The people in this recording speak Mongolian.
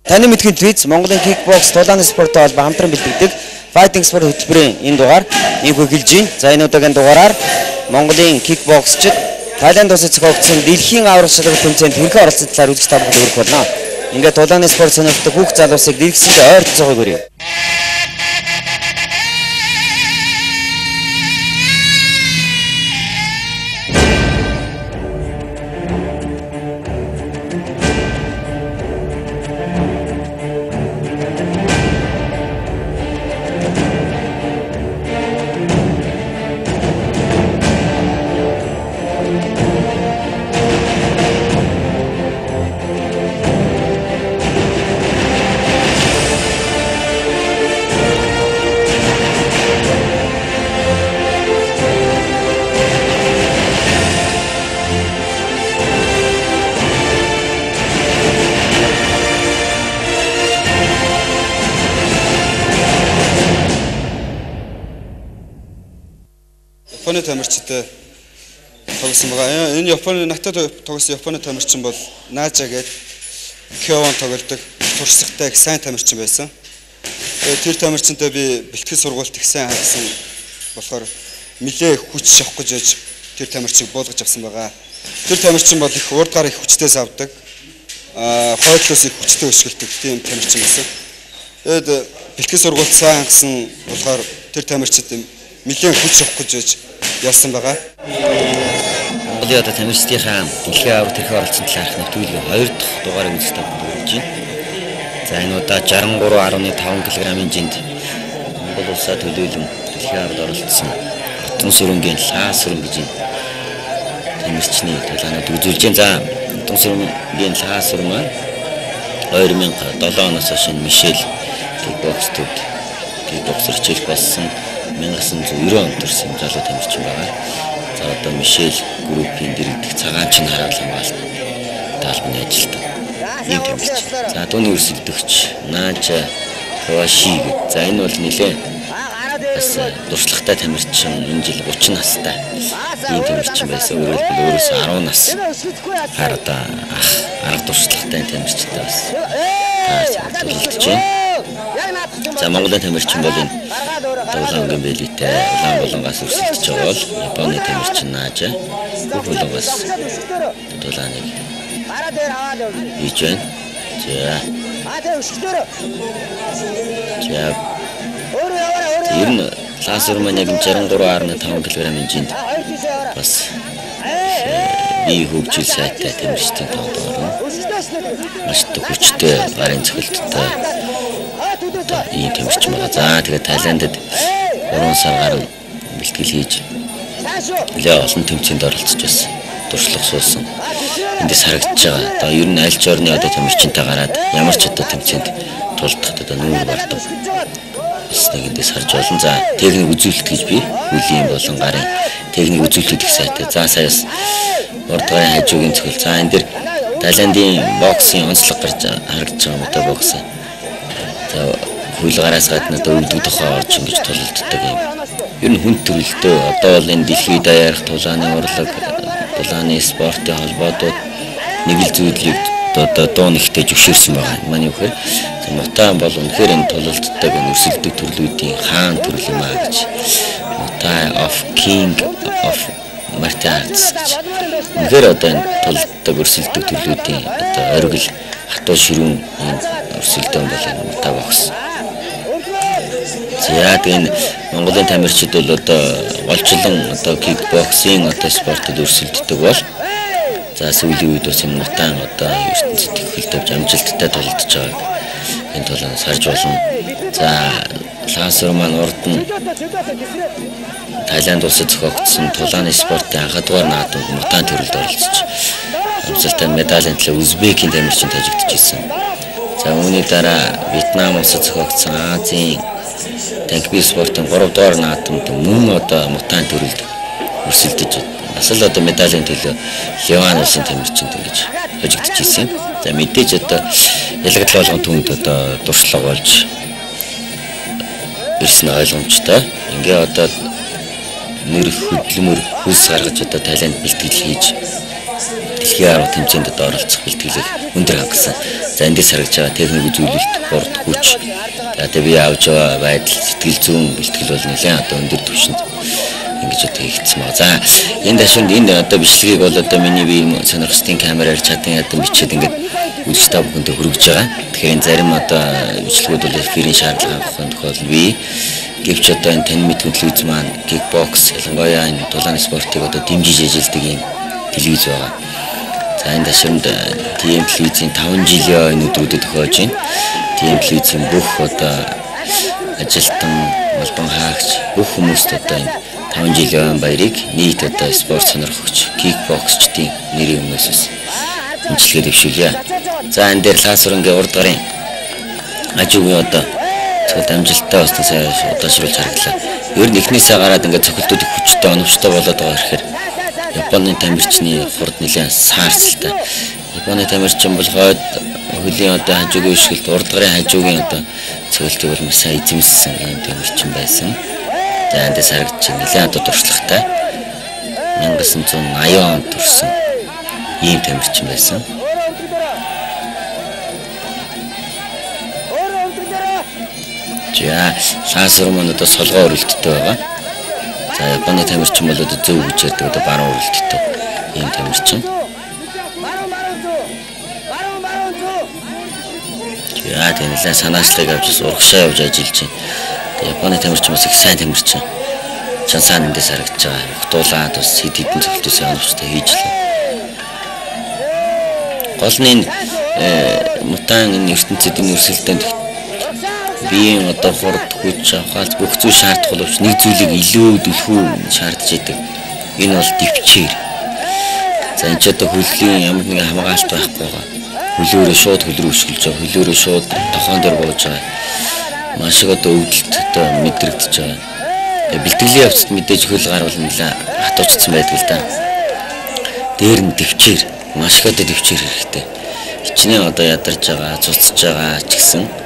Таны мэдхийн Твиз Монголын кикбокс тулааны спорттой холбоо хамтран бэлтгэдэг Fighting Sport хөтөлбөрийн энэ дугаар ийхүү хэлж байна. За энэ удаагийн дугаараар Монголын кикбоксчид Тайланд улсад зохиогдсон дэлхийн аврагчлалын тэмцээнд хэрхэн оролцох талаар үзэж та бүхэнд хүргэх болно. Ингээд тулааны спорт сонирхдаг бүх залуусыг дэргэсэндээ ойртолцоогоо хүргэе. Японы тамирчтай тоглосон байгаа. Энэ Японы надад тоглосон Японы тамирчин бол Наажа гэдэг Кёвон тоглодог туршлагатай их сайн тамирчин байсан. Тэр тамирчинтай би бэлтгэл сургалт их сайн хагсан болохоор нэлээ хүч авах гэж яж тэр тамирчиг буулгаж авсан байгаа. Тэр тамирчин бол их урд гар их хүчтэйс авдаг. Хойдлоос их хүчтэй өшгөлдөг тийм тамирчин байсан. Тэгэд бэлтгэл сургалт сайн хагсан болохоор тэр тамирчид нэлээ хүч авах гэж яж ялсан байгаа. Монголын одоо тамирчдынхаа дэлхийн аврагт хэрхэн оролцсон талаарх нэвтрүүлгийн 2 дахь дугаарыг үзэж байна. За энэ удаа 63.5 кг хэмжээнд Монгол улсаа төлөөлөн дэлхийн аврагт оролцсон Хотон сүрэнгийн Лаа сүрэн гэж тамирчны талаанууд үзүүлж байна. За Хотон сүрэнгийн Лаа сүрэн маань 2007 оноос хойш Мишель кикбоксер хичээл болсон 1990 онд төрсэн залуу тамирчин байгаа. За одоо Мишель группийн дэргэдэх цагаанчин хараал хамгаалалт даалгаврын ажилтан ийм тамирчин. За түүний өрсөлдөгч Наажа Каваши гэдэг. За энэ бол нэлээд бас дуршлагатай тамирчин, энэ жил 30 настай ийм тамирчин байсан. Өөрөөс 10 нас хараа арга дуршлагатай тамирчтай бас төлөвлөж байна. За Монголын тамирчин бол энэ Улаангийн бэлитэй улаан болонгоос өрсөлдөж байгаа бол Японы тамирчин Наажа бүх болонгоос улааныг хийж байна. За ер нь лазер маань яг 63.5 кг хэмжээнд бас бие хөгжил сайтай тамирчдын тоонд орно. Маш их хүчтэй гарын цохилттой ийм тамирчин байгаа. За тэгээд Тайландд 3 сар гаруй бэлтгэл хийж нэлээд олон тэмцээнд оролцож байсан. Туршлага суулсан. Эндээс харагдаж байгаа. Одоо ер нь аль ч орны одоо тамирчинтай гараад ямар ч одоо тэмцээнд тулдахад одоо нүүр бардаг. Бас нэг эндээс харж олон. За техник үзүүлэлт гэж би үлийн болон гарын техник үзүүлэлт их сайтай. За саяас урд гарын хажуугийн цохил. За энэ дэр Тайландын боксын онцлог гарч харагдаж байгаа мөдө бокс. За хуулгараас гадна одоо өвдөг тохоо орж ингэж тулалддаг юм. Ер нь хүн төрөлтөө одоо бол энэ дэлхийд даяарх тулааны урлаг, тулааны спортын холбоодууд нэг л зүйлийг одоо дуу нэгтэй зөвшөөрсөн байгаа. Манай үхээр Мутаан бол үнэхээр энэ тулалддаг өрсөлдөг төрлүүдийн хаан төрөл юм аа гэж. Muay of King of Martial Arts гэж. Үнэхээр одоо энэ тулалддаг өрсөлдөг төрлүүдийн одоо оргил хатуу ширүүн өрсөлдөөн бол Muay бокс. За энэ Монголын тамирчид бол одоо голчлон одоо кикбоксing одоо спортод өрсөлддөг бол за сүүлийн үед бас энэ Muay одоо ертөнцид их хөлтөвж амжилттай тулалдж байгааг энэ толоноос харж болно. За лазер маань урд нь Тайланд улсад зохиогдсон тулааны спортын анхаадугаар наадмын Muay төрөлд оролцож амжилттай медалийн төлөө Узбекийн тамирчин тажигдж ирсэн. За үүний дараа Вьетнам улсад зохиогдсон Азийн танкби спортын 3 дугаар наадмын мөн одоо Muay төрөлд өрсөлдөж бас л одоо медалийн төлөө Ливан улсын тамирчинд ингэж хожигдож ирсэн. За мэдээж одоо ялгадал болгон түнд одоо дуршлаг болж ирсэн ойлгомжтой. Ингээ одоо нэр хөдөлмөр хөлс гаргаж одоо Тайланд бэлтгэл хийж дэлхийн арга тэмцээнд одоо оролцох бэлтгэлийг өндөр хангасан. За эндээс харагдж байгаа техник үзүүлэлт, борд хүч, одоо би авч байгаа байдал, сэтгэл зүйн бэлтгэл бол нэлээд одоо өндөр түвшинд ингэж одоо хийгдсэн байна. За энэ дашинд энэ одоо бичлэгийг бол одоо миний бие сонирхсдын камераар чадан ядан бичээд ингэж үзэж та бүхэндээ хүргэж байгаа. Тэгэхээр энэ зарим одоо бичлэгүүд бол эфирийн шаардлага авах тохиолдол бий. Гэвч одоо энэ тань мэд телевиз маань кикбокс ялангуяа энэ дулааны спортыг одоо дэмжиж ажилладаг юм телевиз байгаа. За энэ дашинд тийм телевизийн 5 жилийн энэ өдрүүдэд тохиолж байна. Тийм телевизийн бүх одоо ажилтан, малбан хаагч бүх хүмүүст одоо энэ 5 жилийн баярыг нийт одоо спорт сонирхогч кикбоксчдын нэрийн өмнөөс имчилгээ дэвшүүлье. За энэ дээр лазерынгийн урд гарын ажуугийн одоо цогт амжилттай бас сайн удаашлуулж харагдлаа. Ер нь эхнээсээ гараад ингээд цохилтуудыг хүчтэй оновчтой болоод байгаа хэрэг Японы тамирчны хурд нэлээд саарсалтай. Японы тамирчин бол хойд хөлийн одоо хажуугийн ишгэлт урд гарын хажуугийн одоо цогтыг бол сайн эзэмссэн юм тамирчин байсан. За эндээс харагдаж байна нэлээд одоо туршлагатай 1980 онд төрсэн ийм тамирчин байсан. За лазер маань одоо солгоо өрөлттэй байгаа. За Японы тамирчин бол одоо зөв гэж ярьдаг одоо баруун өрөлттэй ийм тамирчин. За тэнэлээ санаачлалыг авч урагшаа явж ажиллаж байна. Японы тамирчин бас их сайн тамирчин. Чансан эндээс харагдаж байгаа. Хутуулаад бас хэд хэдэн цогтөөс оновчтой хийж лээ. Гол нь мутан энэ ертөнцийн өрсөлдөөнд биеийн одоо хурд хүч авахаас бүх зүйл шаардах боловч нэг зүйлийг илүү дэлгүү шаардж идэг. Энэ бол дэвчээр. За энэ ч одоо хөллийн ямар нэгэн хамгаалалт байхгүй байгаа. Хөлөөрөө шууд хөл рүү өшгөлж байгаа. Хөлөөрөө шууд тохон дээр бууж байгаа. Маш их одоо өвдөлт одоо мэдрэгдэж байгаа. Бэлтгэлийн явцад мэдээж хөл гар бол нэлээ хатуучсан байдаг л да. Дээр нь дэвчээр маш их одоо дэвчээр хэрэгтэй. Хичнээн одоо ядарч байгаа, цуцж байгаа ч гэсэн